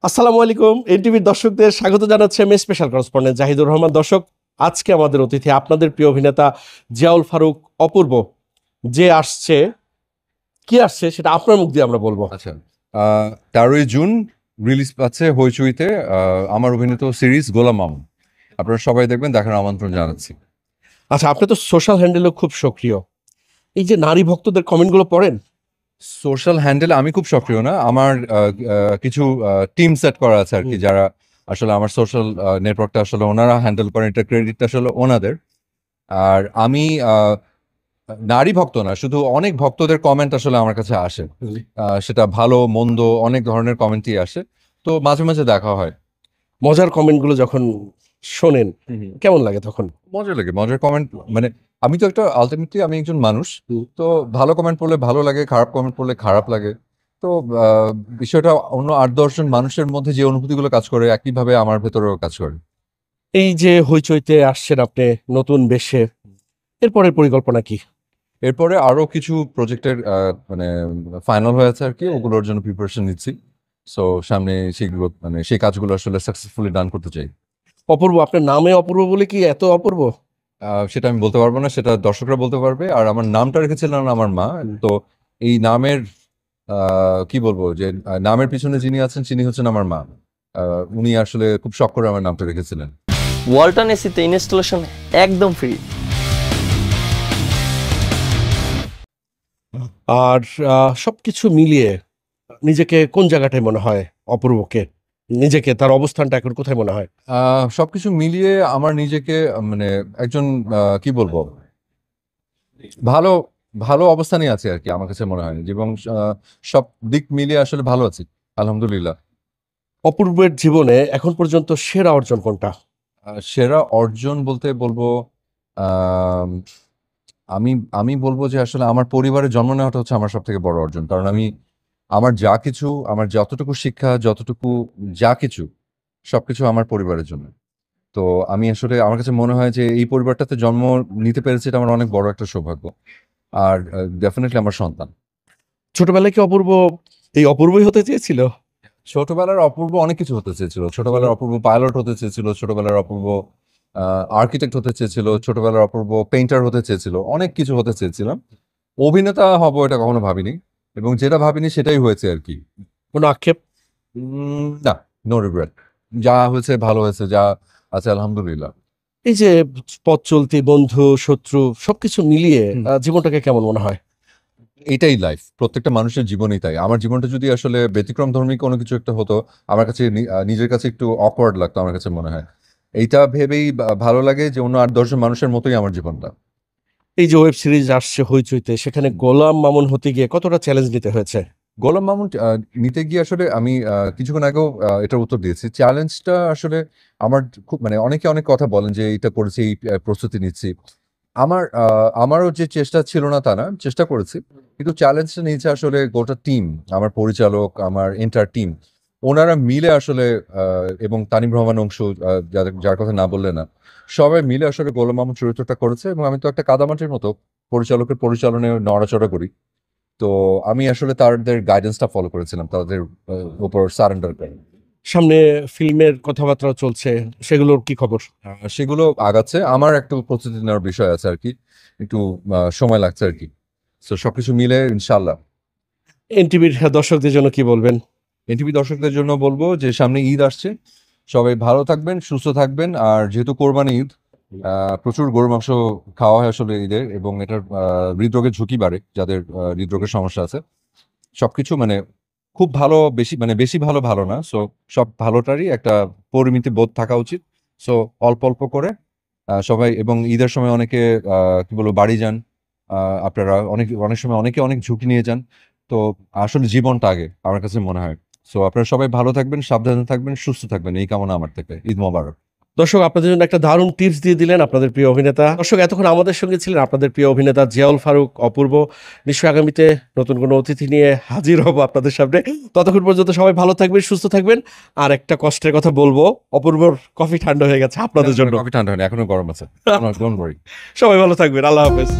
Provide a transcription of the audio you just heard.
আসসালামু আলাইকুম। এনটিভির দর্শকদের স্বাগত জানাচ্ছি আমি স্পেশাল করেসপন্ডেন্ট জাহিদুর রহমান। দর্শক, আজকে আমাদের অতিথি আপনাদের প্রিয় অভিনেতা জিয়াউল ফারুক অপূর্ব। যে আসছে, কি আসছে সেটা আপনার মুখ দিয়ে আমরা বলবো। আচ্ছা, 13ই জুন রিলিজ পাচ্ছে হইচইতে আমার অভিনীত সিরিজ গোলাম মামুন। আপনারা সবাই দেখবেন, দেখার আমন্ত্রণ জানাচ্ছি। আচ্ছা, আপনি তো সোশ্যাল হ্যান্ডেলেও খুব সক্রিয়। এই যে নারী ভক্তদের কমেন্টগুলো পড়েন? সোশ্যাল হ্যান্ডেলে আমি খুব সক্রিয় না, আমার কিছু টিম সেট করা আছে আর কি, যারা আসলে আমার সোশ্যাল নেটওয়ার্কটা আসলে ওনারা হ্যান্ডেল করেন, এটা ক্রেডিটটা আসলে ওনাদের। আর আমি নারী ভক্ত না, শুধু অনেক ভক্তদের কমেন্ট আসলে আমার কাছে আসে, সেটা ভালো মন্দ অনেক ধরনের কমেন্টই আসে, তো মাঝে মাঝে দেখা হয়। মজার কমেন্টগুলো যখন শোনেন কেমন লাগে তখন? মজা লাগে, মজার কমেন্ট মানে আমি তো একটা আলটিমেটলি আমি একজন মানুষ, তো ভালো কমেন্ট পড়লে ভালো লাগে, খারাপ কমেন্ট পড়লে খারাপ লাগে। তো বিষয়টা অন্য 8-10 জন মানুষের মধ্যে যে অনুভূতিগুলো কাজ করে একইভাবে আমার ভেতরেও কাজ করে। এই যে হইচইতে আসছেন আপনি নতুন বেশে, এরপরের পরিকল্পনা কি? এরপরে আরো কিছু প্রজেক্টের মানে ফাইনাল হয়েছে আর কি, ওগুলোর জন্য প্রিপারেশন নিচ্ছি। সো সামনে সেগুলো মানে সেই কাজগুলো আসলে সাকসেসফুলি ডান করতে চাই। অপূর্ব, আপনার নামে অপূর্ব বলে কি এত অপূর্ব? সেটা আমি বলতে পারবো না, সেটা দর্শকরা বলতে পারবে। আর আমার নামটা রেখেছিলেন আমার মা, তো এই নামের কি বলবো যে নামের পিছনে যিনি আছেন তিনি হচ্ছেন আমার মা। উনি আসলে খুব শখ করে আমার নামটা রেখেছিলেন। ওয়ালটন এসিতে ইনস্টলেশন একদম ফ্রি। আর সবকিছু মিলিয়ে নিজেকে কোন জায়গাটায় মনে হয় অপূর্বকে? নিজেকে, তার অবস্থানটা এখন কোথায় মনে হয়? সবকিছু মিলিয়ে আমার নিজেকে মানে একজন কি বলবো ভালো ভালো অবস্থানে আছে আর কি, আমার কাছে মনে হয়। এবং সব দিক মিলিয়ে আসলে ভালো আছি, আলহামদুলিল্লাহ। অপূর্বের জীবনে এখন পর্যন্ত সেরা অর্জন কোনটা? সেরা অর্জন বলতে বলবো আহ, আমি আমি বলবো যে আসলে আমার পরিবারে জন্ম নেওয়াটা হচ্ছে আমার সব থেকে বড় অর্জন। কারণ আমি আমার যা কিছু, আমার যতটুকু শিক্ষা, যতটুকু যা কিছু, সবকিছু আমার পরিবারের জন্য। তো আমি আসলে আমার কাছে মনে হয় যে এই পরিবারটাতে জন্ম নিতে পেরেছি, এটা আমার অনেক বড় একটা সৌভাগ্য। আর ডেফিনেটলি আমার সন্তান। ছোটবেলায় কি অপূর্ব এই অপূর্বই হতে চেয়েছিল? ছোটবেলার অপূর্ব অনেক কিছু হতে চেয়েছিল। ছোটবেলার অপূর্ব পাইলট হতে চেয়েছিল, ছোটবেলার অপূর্ব আর্কিটেক্ট হতে চেয়েছিল, ছোটবেলার অপূর্ব পেইন্টার হতে চেয়েছিল, অনেক কিছু হতে চেয়েছিলাম। অভিনেতা হব এটা কখনো ভাবিনি, এবং যেটা ভাবিনি সেটাই হয়েছে আর কি। কোনো আক্ষেপ? না, নো রিগ্রেট। যা হয়েছে ভালো হয়েছে, যা আছে আলহামদুলিল্লাহ। এই যে পথ চলতি, বন্ধু শত্রু সবকিছু মিলিয়ে জীবনটাকে কেমন মনে হয়? এটাই লাইফ, প্রত্যেকটা মানুষের জীবনই তাই। আমার জীবনটা যদি আসলে ব্যতিক্রম ধর্মী কোনো কিছু একটা হতো, আমার কাছে নিজের কাছে একটু অকওয়ার্ড লাগতো আমার কাছে মনে হয়। এইটা ভেবেই ভালো লাগে যে অন্য 8-10 জন মানুষের মতোই আমার জীবনটা। এই যে ওয়েব সিরিজ আসছে হইচইতে, সেখানে গোলাম মামুন হতে গিয়ে কতটা চ্যালেঞ্জ নিতে হয়েছে? গোলাম মামুন নিতে গিয়ে আসলে আমি কিছুক্ষণ আগেও এটার উত্তর দিয়েছি। চ্যালেঞ্জটা আসলে আমার খুব মানে অনেকে অনেক কথা বলেন যে এটা করেছি, এই প্রস্তুতি নিচ্ছি। আমারও যে চেষ্টা ছিল না তা না, চেষ্টা করেছি, কিন্তু চ্যালেঞ্জটা নিয়েছে আসলে গোটা টিম। আমার পরিচালক, আমার এন্টার টিম, ওনারা মিলে আসলে এবং তানিম রহমান অংশু, যার কথা না বললে না, সবাই মিলে আসলে গোলাম মামুন চরিত্রটা করেছে। এবং আমি তো একটা কাদামাটির মতো পরিচালকের পরিচালনায় নড়াচড়া করি, তো আমি আসলে তাদের গাইডেন্সটা ফলো করেছিলাম, তাদের উপর সারেন্ডার করে। সামনে ফিল্মের কথাবার্তা চলছে, সেগুলোর কি খবর? সেগুলো আগাচ্ছে, আমার একটু প্রস্তুতি নেওয়ার বিষয় আছে আর কি, একটু সময় লাগছে আর কি। তো সবকিছু মিলে ইনশাল্লাহ। এনটিভির দর্শকদের জন্য কি বলবেন? এনটিভি দর্শকদের জন্য বলবো যে সামনে ঈদ আসছে, সবাই ভালো থাকবেন, সুস্থ থাকবেন। আর যেহেতু কোরবানি ঈদ, প্রচুর গরু মাংস খাওয়া হয় আসলে ঈদের, এবং এটার হৃদরোগের ঝুঁকি বাড়ে যাদের হৃদরোগের সমস্যা আছে। সবকিছু মানে খুব ভালো, বেশি মানে বেশি ভালো ভালো না, সো সব ভালোটারই একটা পরিমিতি বোধ থাকা উচিত। সো অল্প অল্প করে সবাই, এবং ঈদের সময় অনেকে কি বলবো বাড়ি যান, আপনারা অনেক অনেক সময় অনেকে অনেক ঝুঁকি নিয়ে যান। তো আসলে জীবনটা আগে আমার কাছে মনে হয়। সো আপনারা সবাই ভালো থাকবেন, সাবধানে থাকবেন, সুস্থ থাকবেন, এই কামনা আমার থেকে। ঈদ মোবারক। দর্শক, আপনাদের জন্য একটা দারুণ টিপস দিয়ে দিলেন আপনাদের প্রিয় অভিনেতা। দর্শক, এতক্ষণ আমাদের সঙ্গে ছিলেন আপনাদের প্রিয় অভিনেতা জিয়াউল ফারুক অপূর্ব। নিশ্চয়ই আগামীতে নতুন কোনো অতিথি নিয়ে হাজির হব আপনাদের সামনে। ততক্ষণ পর্যন্ত সবাই ভালো থাকবেন, সুস্থ থাকবেন। আর একটা কষ্টের কথা বলবো, অপূর্বর কফি ঠান্ডা হয়ে গেছে আপনাদের জন্য। কফি ঠান্ডা হয়নি, এখনো গরম আছে। Don't worry. সবাই ভালো থাকবেন, আল্লাহ হাফেজ।